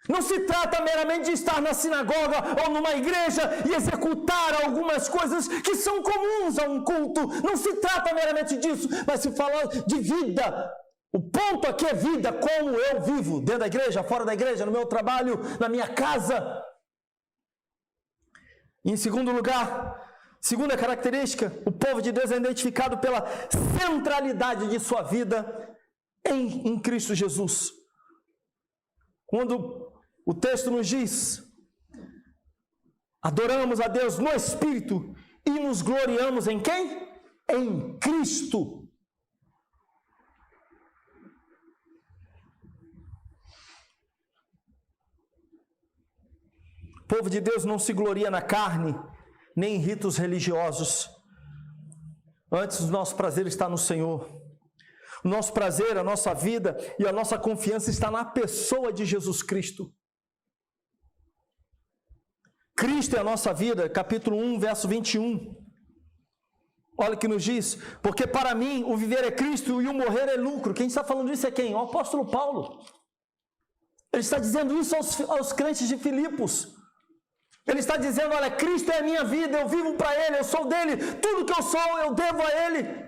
Não se trata meramente de estar na sinagoga ou numa igreja e executar algumas coisas que são comuns a um culto. Não se trata meramente disso, mas se fala de vida. O ponto aqui é vida, como eu vivo, dentro da igreja, fora da igreja, no meu trabalho, na minha casa. E em segundo lugar, segunda característica, o povo de Deus é identificado pela centralidade de sua vida em Cristo Jesus. Quando o texto nos diz, adoramos a Deus no Espírito e nos gloriamos em quem? Em Cristo. O povo de Deus não se gloria na carne, nem em ritos religiosos. Antes, o nosso prazer está no Senhor. O nosso prazer, a nossa vida e a nossa confiança está na pessoa de Jesus Cristo. Cristo é a nossa vida, capítulo 1, verso 21. Olha o que nos diz, porque para mim o viver é Cristo e o morrer é lucro. Quem está falando isso é quem? O apóstolo Paulo. Ele está dizendo isso aos crentes de Filipos. Ele está dizendo, olha, Cristo é a minha vida, eu vivo para Ele, eu sou dele, tudo que eu sou eu devo a Ele.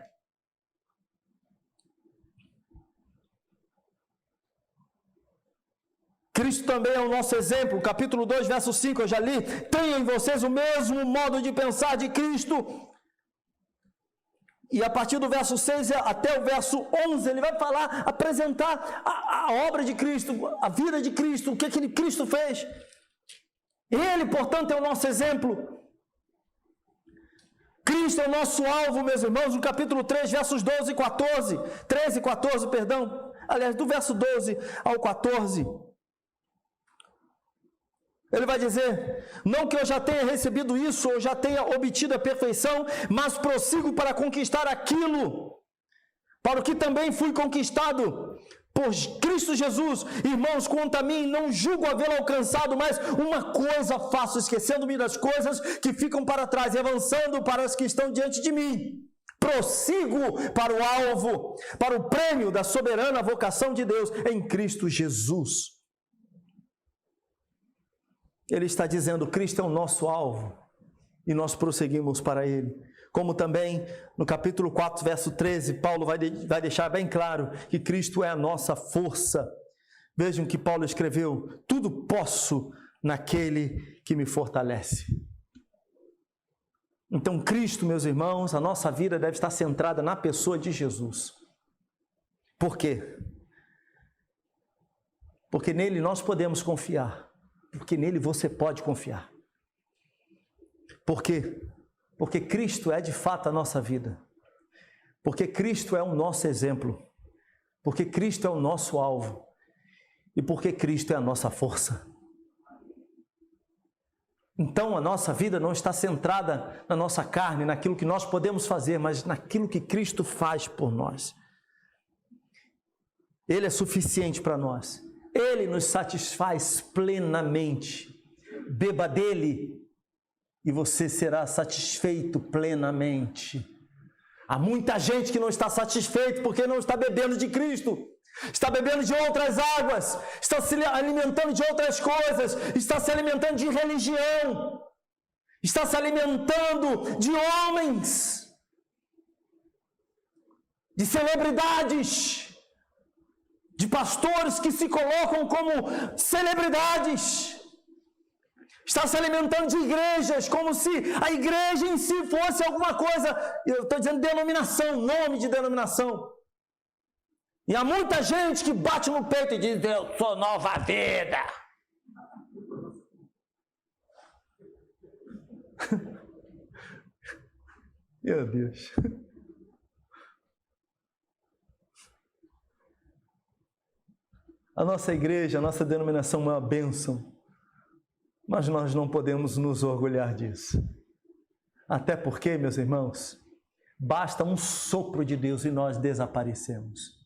Cristo também é o nosso exemplo, capítulo 2, verso 5, eu já li, tenham em vocês o mesmo modo de pensar de Cristo. E a partir do verso 6 até o verso 11, ele vai falar, apresentar a obra de Cristo, a vida de Cristo, o que Cristo fez. Ele, portanto, é o nosso exemplo. Cristo é o nosso alvo, meus irmãos, no capítulo 3, versos 12 e 14, 13 e 14, perdão, aliás, do verso 12 ao 14. Ele vai dizer, não que eu já tenha recebido isso, ou já tenha obtido a perfeição, mas prossigo para conquistar aquilo, para o que também fui conquistado por Cristo Jesus. Irmãos, quanto a mim, não julgo havê-lo alcançado, mas uma coisa faço, esquecendo-me das coisas que ficam para trás e avançando para as que estão diante de mim. Prossigo para o alvo, para o prêmio da soberana vocação de Deus em Cristo Jesus. Ele está dizendo, Cristo é o nosso alvo e nós prosseguimos para Ele. Como também no capítulo 4, verso 13, Paulo vai deixar bem claro que Cristo é a nossa força. Vejam que Paulo escreveu, tudo posso naquele que me fortalece. Então Cristo, meus irmãos, a nossa vida deve estar centrada na pessoa de Jesus. Por quê? Porque nele nós podemos confiar. Porque nele você pode confiar. Por quê? Porque Cristo é de fato a nossa vida. Porque Cristo é o nosso exemplo. Porque Cristo é o nosso alvo. E porque Cristo é a nossa força. Então a nossa vida não está centrada na nossa carne, naquilo que nós podemos fazer, mas naquilo que Cristo faz por nós. Ele é suficiente para nós. Ele nos satisfaz plenamente. Beba dele e você será satisfeito plenamente. Há muita gente que não está satisfeito porque não está bebendo de Cristo. Está bebendo de outras águas. Está se alimentando de outras coisas. Está se alimentando de religião. Está se alimentando de homens. De celebridades. De pastores que se colocam como celebridades. Está se alimentando de igrejas, como se a igreja em si fosse alguma coisa, eu estou dizendo denominação, nome de denominação. E há muita gente que bate no peito e diz, eu sou nova vida. Meu Deus. A nossa igreja, a nossa denominação é uma bênção, mas nós não podemos nos orgulhar disso. Até porque, meus irmãos, basta um sopro de Deus e nós desaparecemos.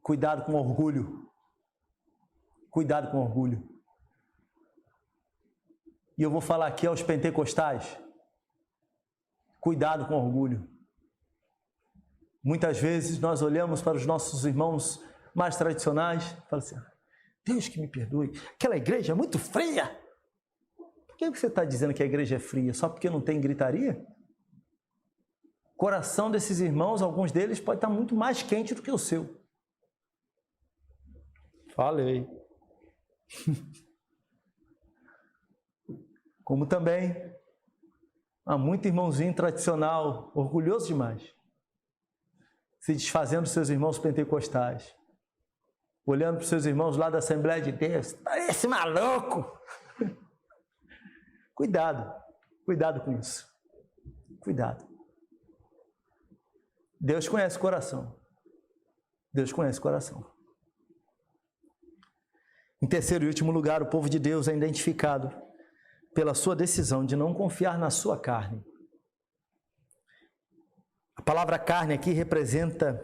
Cuidado com orgulho. Cuidado com orgulho. E eu vou falar aqui aos pentecostais. Cuidado com orgulho. Muitas vezes nós olhamos para os nossos irmãos mais tradicionais e falamos assim, Deus que me perdoe, aquela igreja é muito fria. Por que você está dizendo que a igreja é fria? Só porque não tem gritaria? O coração desses irmãos, alguns deles, pode estar muito mais quente do que o seu. Falei. Como também há muito irmãozinho tradicional, orgulhoso demais, se desfazendo dos seus irmãos pentecostais, olhando para os seus irmãos lá da Assembleia de Deus, esse maluco! Cuidado com isso. Cuidado. Deus conhece o coração. Deus conhece o coração. Em terceiro e último lugar, o povo de Deus é identificado pela sua decisão de não confiar na sua carne. A palavra carne aqui representa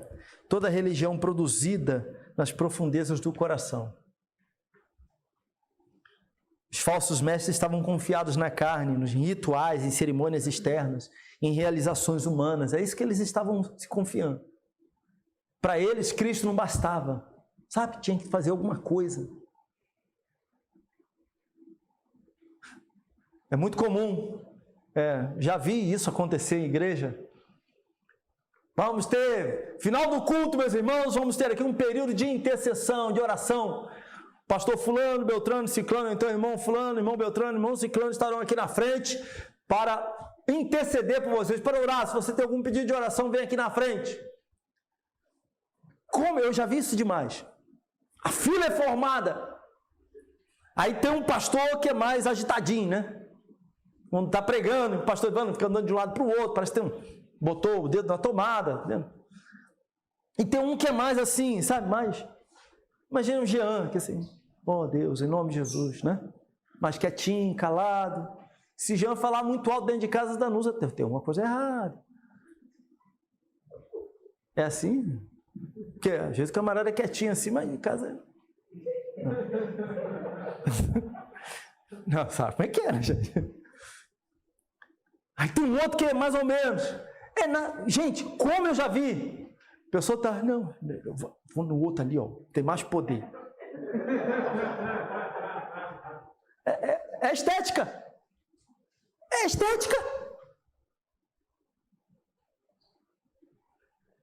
toda a religião produzida nas profundezas do coração. Os falsos mestres estavam confiados na carne, nos rituais, em cerimônias externas, em realizações humanas. É isso que eles estavam se confiando. Para eles, Cristo não bastava. Sabe? Tinha que fazer alguma coisa. É muito comum, já vi isso acontecer em igreja. Vamos ter, final do culto, meus irmãos, vamos ter aqui um período de intercessão, de oração. Pastor fulano, Beltrano, Ciclano, então irmão fulano, irmão Beltrano, irmão Ciclano estarão aqui na frente para interceder por vocês, para orar. Se você tem algum pedido de oração, vem aqui na frente. Como eu já vi isso demais. A fila é formada. Aí tem um pastor que é mais agitadinho, né? Quando está pregando, o pastor Ivano fica andando de um lado para o outro, parece que botou o dedo na tomada. Né? E tem um que é mais assim, sabe? Mais. Imagina um Jean, que assim, Deus, em nome de Jesus, né? Mais quietinho, calado. Se Jean falar muito alto dentro de casa da Nusa, tem alguma coisa errada. É assim? Porque às vezes o camarada é quietinho assim, mas em casa... Não, sabe como é que é, né, gente? Aí tem um outro que é mais ou menos. Gente, como eu já vi. A pessoa está, não, eu vou no outro ali, ó, tem mais poder. É estética. É estética.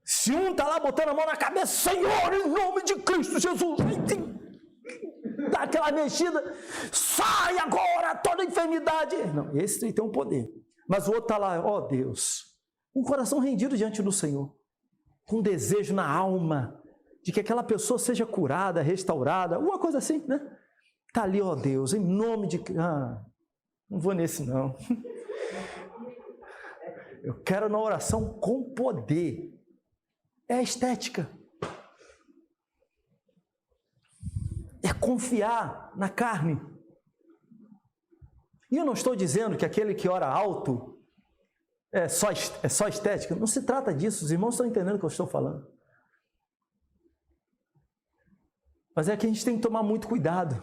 Se um está lá botando a mão na cabeça, Senhor, em nome de Cristo Jesus, dá aquela mexida, sai agora toda enfermidade. Não, esse tem um poder. Mas o outro está lá, Deus, um coração rendido diante do Senhor, com desejo na alma de que aquela pessoa seja curada, restaurada, alguma coisa assim, né? Está ali, Deus, em nome de... não vou nesse não. Eu quero na oração com poder. É a estética. É confiar na carne. E eu não estou dizendo que aquele que ora alto é só estética. Não se trata disso. Os irmãos estão entendendo o que eu estou falando. Mas é que a gente tem que tomar muito cuidado.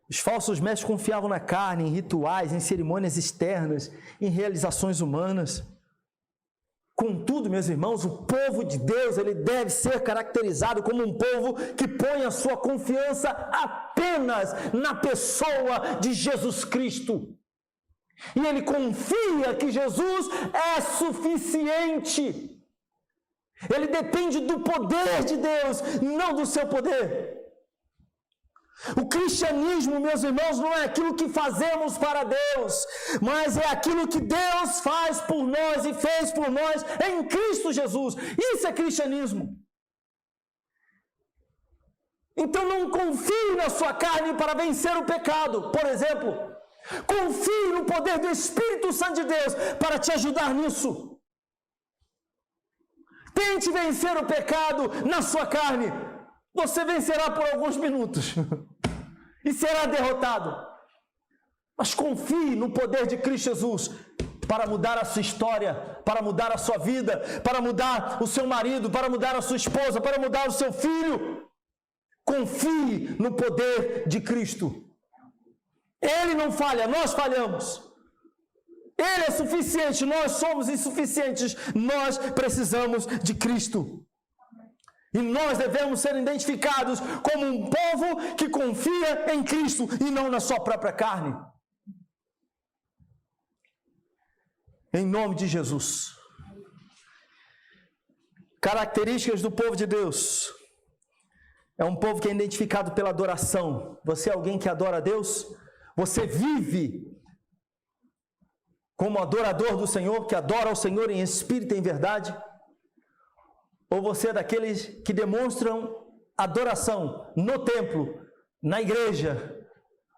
Os falsos mestres confiavam na carne, em rituais, em cerimônias externas, em realizações humanas. Contudo, meus irmãos, o povo de Deus, ele deve ser caracterizado como um povo que põe a sua confiança apenas na pessoa de Jesus Cristo. E ele confia que Jesus é suficiente. Ele depende do poder de Deus, não do seu poder. O cristianismo, meus irmãos, não é aquilo que fazemos para Deus, mas é aquilo que Deus faz por nós e fez por nós em Cristo Jesus. Isso é cristianismo. Então não confie na sua carne para vencer o pecado. Por exemplo, confie no poder do Espírito Santo de Deus para te ajudar nisso. Tente vencer o pecado na sua carne. Você vencerá por alguns minutos e será derrotado. Mas confie no poder de Cristo Jesus para mudar a sua história, para mudar a sua vida, para mudar o seu marido, para mudar a sua esposa, para mudar o seu filho. Confie no poder de Cristo. Ele não falha, nós falhamos. Ele é suficiente, nós somos insuficientes. Nós precisamos de Cristo. E nós devemos ser identificados como um povo que confia em Cristo e não na sua própria carne. Em nome de Jesus. Características do povo de Deus. É um povo que é identificado pela adoração. Você é alguém que adora a Deus? Você vive como adorador do Senhor, que adora ao Senhor em espírito e em verdade? Ou você é daqueles que demonstram adoração no templo, na igreja,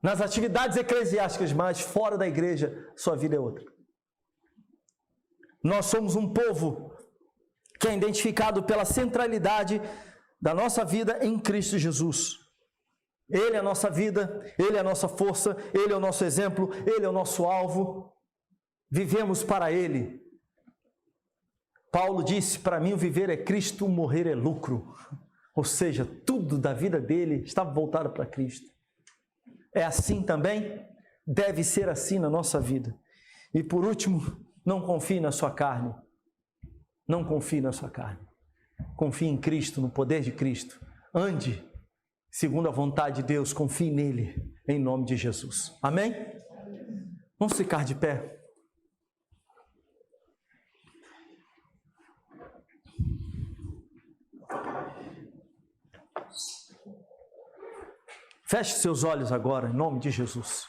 nas atividades eclesiásticas, mas fora da igreja, sua vida é outra? Nós somos um povo que é identificado pela centralidade da nossa vida em Cristo Jesus. Ele é a nossa vida, Ele é a nossa força, Ele é o nosso exemplo, Ele é o nosso alvo. Vivemos para Ele. Paulo disse, para mim o viver é Cristo, o morrer é lucro. Ou seja, tudo da vida dele estava voltado para Cristo. É assim também? Deve ser assim na nossa vida. E por último, não confie na sua carne. Não confie na sua carne. Confie em Cristo, no poder de Cristo. Ande segundo a vontade de Deus, confie nele, em nome de Jesus. Amém? Vamos ficar de pé. Feche seus olhos agora, em nome de Jesus.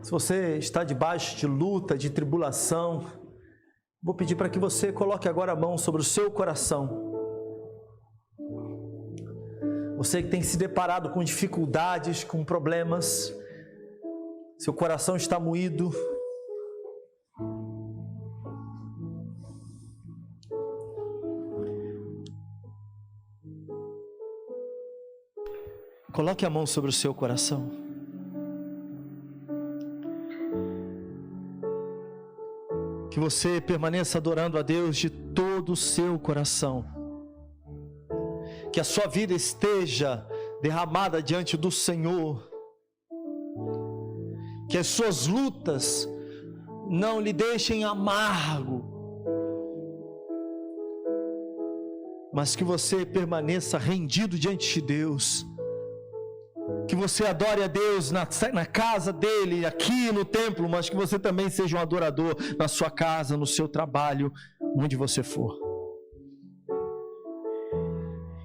Se você está debaixo de luta, de tribulação, vou pedir para que você coloque agora a mão sobre o seu coração. Você que tem se deparado com dificuldades, com problemas, seu coração está moído. Coloque a mão sobre o seu coração. Que você permaneça adorando a Deus de todo o seu coração. Que a sua vida esteja derramada diante do Senhor. Que as suas lutas não lhe deixem amargo. Mas que você permaneça rendido diante de Deus. Que você adore a Deus na casa dele, aqui no templo, mas que você também seja um adorador na sua casa, no seu trabalho, onde você for.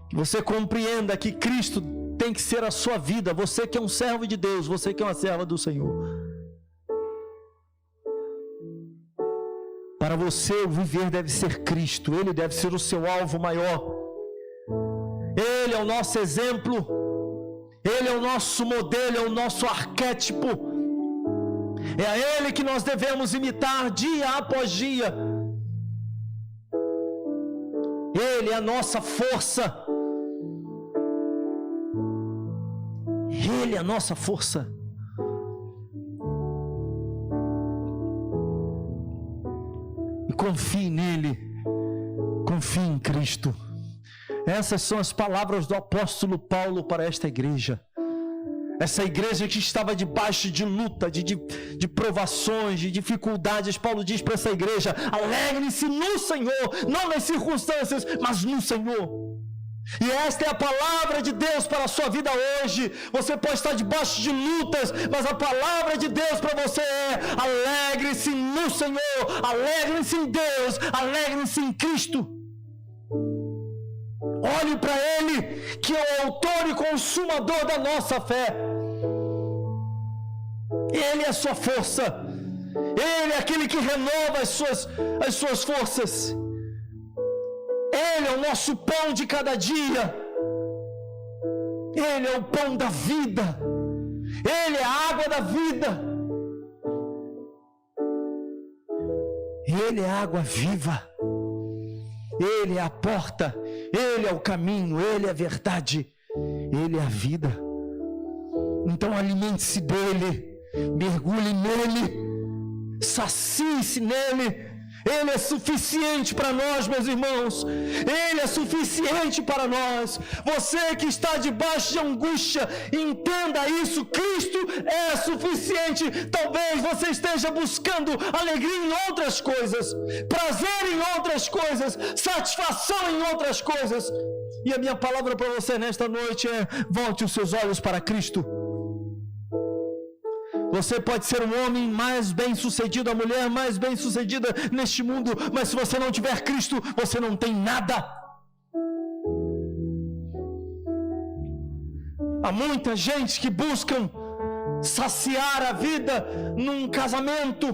Que você compreenda que Cristo tem que ser a sua vida, você que é um servo de Deus, você que é uma serva do Senhor. Para você, o viver deve ser Cristo, Ele deve ser o seu alvo maior. Ele é o nosso exemplo. Ele é o nosso modelo, é o nosso arquétipo. É a Ele que nós devemos imitar dia após dia. Ele é a nossa força. Ele é a nossa força. E confie nele. Confie em Cristo. Essas são as palavras do apóstolo Paulo para esta igreja. Essa igreja que estava debaixo de luta, de provações, de dificuldades. Paulo diz para essa igreja: alegre-se no Senhor, não nas circunstâncias, mas no Senhor. E esta é a palavra de Deus para a sua vida hoje. Você pode estar debaixo de lutas, mas a palavra de Deus para você é: alegre-se no Senhor, alegre-se em Deus, alegre-se em Cristo. Olhe para Ele, que é o autor e consumador da nossa fé. Ele é a sua força. Ele é aquele que renova as suas forças. Ele é o nosso pão de cada dia. Ele é o pão da vida. Ele é a água da vida. Ele é a água viva. Ele é a porta, Ele é o caminho, Ele é a verdade, Ele é a vida. Então alimente-se dEle, mergulhe nele, sacie-se nele. Ele é suficiente para nós, meus irmãos. Ele é suficiente para nós. Você que está debaixo de angústia, entenda isso. Cristo é suficiente. Talvez você esteja buscando alegria em outras coisas, prazer em outras coisas, satisfação em outras coisas. E a minha palavra para você nesta noite é: volte os seus olhos para Cristo. Você pode ser um homem mais bem sucedido, a mulher mais bem sucedida neste mundo, mas se você não tiver Cristo, você não tem nada. Há muita gente que busca saciar a vida num casamento.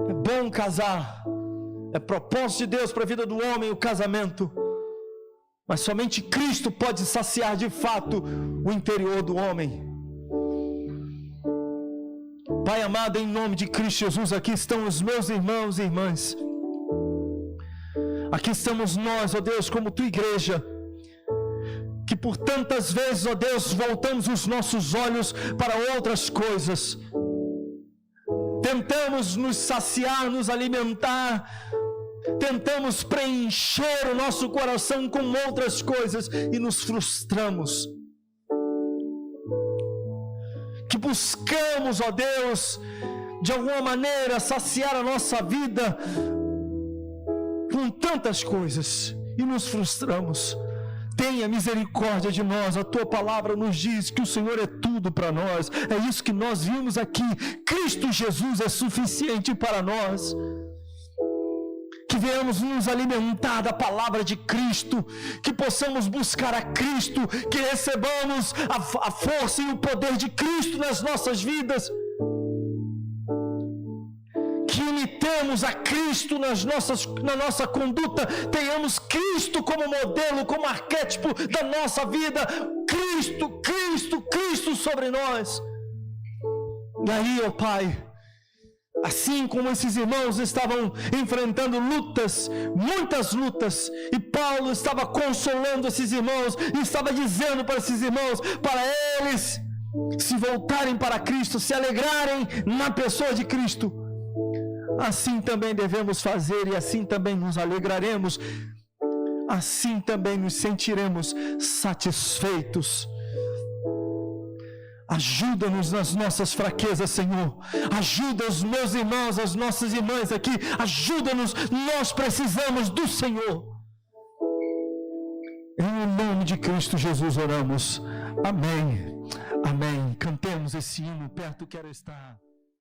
É bom casar, é propósito de Deus para a vida do homem o casamento. Mas somente Cristo pode saciar de fato o interior do homem. Pai amado, em nome de Cristo Jesus, aqui estão os meus irmãos e irmãs. Aqui estamos nós, ó Deus, como tua igreja, que por tantas vezes, ó Deus, voltamos os nossos olhos para outras coisas. Tentamos nos saciar, nos alimentar, tentamos preencher o nosso coração com outras coisas e nos frustramos. Que buscamos, ó Deus, de alguma maneira saciar a nossa vida com tantas coisas e nos frustramos. Tenha misericórdia de nós. A tua palavra nos diz que o Senhor é tudo para nós. É isso que nós vimos aqui. Cristo Jesus é suficiente para nós. Que venhamos nos alimentar da palavra de Cristo, que possamos buscar a Cristo, que recebamos a força e o poder de Cristo nas nossas vidas, que imitemos a Cristo na nossa conduta, tenhamos Cristo como modelo, como arquétipo da nossa vida, Cristo, Cristo, Cristo sobre nós. E aí, ó Pai, assim como esses irmãos estavam enfrentando lutas, muitas lutas, e Paulo estava consolando esses irmãos, e estava dizendo para esses irmãos, para eles se voltarem para Cristo, se alegrarem na pessoa de Cristo, assim também devemos fazer, e assim também nos alegraremos, assim também nos sentiremos satisfeitos. Ajuda-nos nas nossas fraquezas, Senhor. Ajuda os meus irmãos, as nossas irmãs aqui. Ajuda-nos, nós precisamos do Senhor. Em nome de Cristo Jesus oramos. Amém. Amém. Cantemos esse hino, perto quero estar.